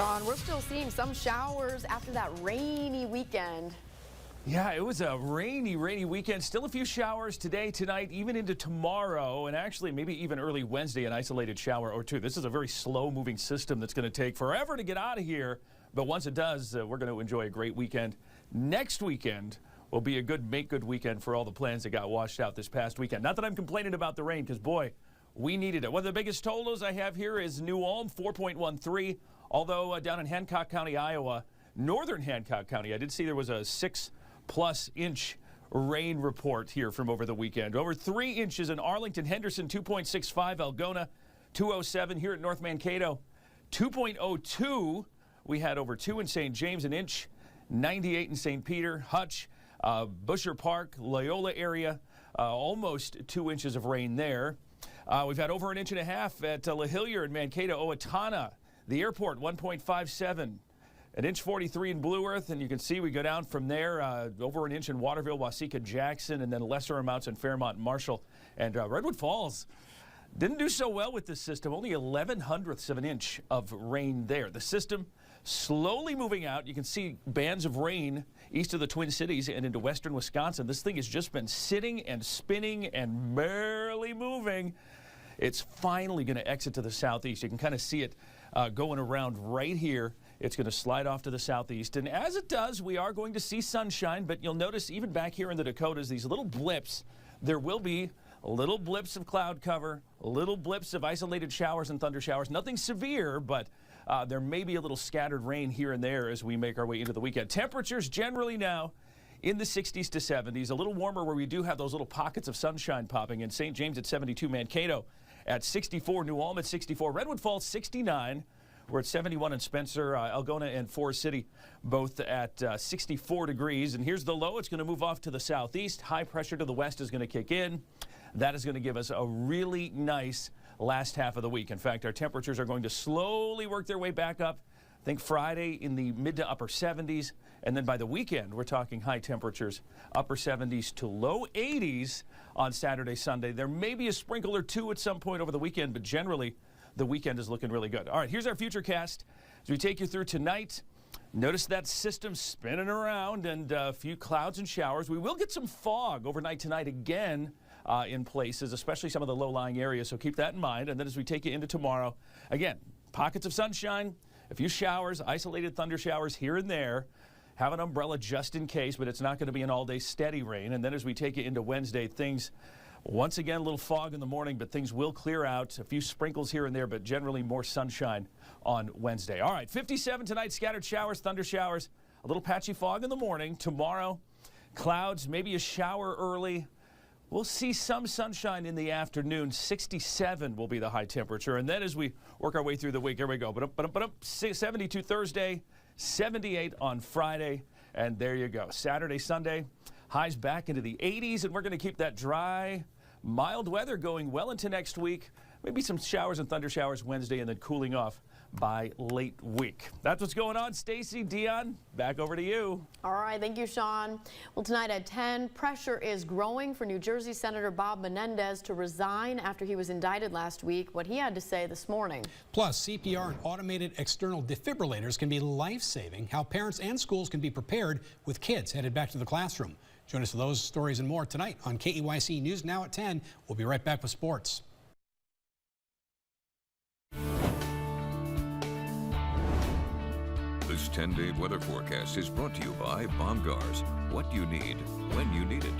Shawn, we're still seeing some showers after that rainy weekend. Yeah, it was a rainy weekend. Still a few showers today, tonight, even into tomorrow, and actually maybe even early Wednesday, an isolated shower or two. This is a very slow-moving system that's going to take forever to get out of here. But once it does, we're going to enjoy a great weekend. Next weekend will be a make-good weekend for all the plans that got washed out this past weekend. Not that I'm complaining about the rain, because, boy, we needed it. One of the biggest totals I have here is New Ulm, 4.13. Although down in Hancock County, Iowa, northern Hancock County, I did see there was a 6+ inch rain report here from over the weekend. Over 3 inches in Arlington, Henderson, 2.65, Algona, 207 here at North Mankato, 2.02. We had over 2 in St. James, an inch, 98 in St. Peter, Hutch, Busher Park, Loyola area, almost 2 inches of rain there. We've had over 1.5 inches at La Hillier in Mankato, Owatonna. The airport, 1.57. An inch 43 in Blue Earth, and you can see we go down from there, over an inch in Waterville, Waseca, Jackson, and then lesser amounts in Fairmont, Marshall, and Redwood Falls. Didn't do so well with this system, only 0.11 of an inch of rain there. The system slowly moving out. You can see bands of rain east of the Twin Cities and into western Wisconsin. This thing has just been sitting and spinning and barely moving. It's finally going to exit to the southeast. You can kind of see it going around right here. It's going to slide off to the southeast. And as it does, we are going to see sunshine. But you'll notice even back here in the Dakotas, these little blips, there will be little blips of cloud cover, little blips of isolated showers and thunder showers. Nothing severe, but there may be a little scattered rain here and there as we make our way into the weekend. Temperatures generally now in the 60s to 70s. A little warmer where we do have those little pockets of sunshine popping in. St. James at 72, Mankato at 64, New Ulm at 64, Redwood Falls 69. We're at 71 in Spencer, Algona, and Forest City, both at 64 degrees. And here's the low. It's going to move off to the southeast. High pressure to the west is going to kick in. That is going to give us a really nice last half of the week. In fact, our temperatures are going to slowly work their way back up. I think Friday in the mid to upper 70s. And then by the weekend, we're talking high temperatures, upper 70s to low 80s on Saturday, Sunday. There may be a sprinkle or two at some point over the weekend, but generally, the weekend is looking really good. All right, here's our Futurecast. As we take you through tonight, notice that system spinning around and a few clouds and showers. We will get some fog overnight tonight again in places, especially some of the low-lying areas, so keep that in mind. And then as we take you into tomorrow, again, pockets of sunshine, a few showers, isolated thunder showers here and there. Have an umbrella just in case, but it's not going to be an all-day steady rain. And then as we take you into Wednesday, things, once again, a little fog in the morning, but things will clear out. A few sprinkles here and there, but generally more sunshine on Wednesday. All right, 57 tonight, scattered showers, thunder showers, a little patchy fog in the morning. Tomorrow, clouds, maybe a shower early. We'll see some sunshine in the afternoon. 67 will be the high temperature. And then as we work our way through the week, here we go. 72 Thursday, 78 on Friday, and there you go. Saturday, Sunday, highs back into the 80s, and we're going to keep that dry, mild weather going well into next week. Maybe some showers and thunder showers Wednesday, and then cooling off by late week. That's what's going on. Stacy, Dion, back over to you. All right, thank you, Shawn. Well, tonight at 10, pressure is growing for New Jersey Senator Bob Menendez to resign after he was indicted last week. What he had to say this morning. Plus, CPR and automated external defibrillators can be life-saving. How parents and schools can be prepared with kids headed back to the classroom. Join us for those stories and more tonight on KEYC News Now at 10. We'll be right back with sports. This 10-day weather forecast is brought to you by Bomgars. What you need, when you need it.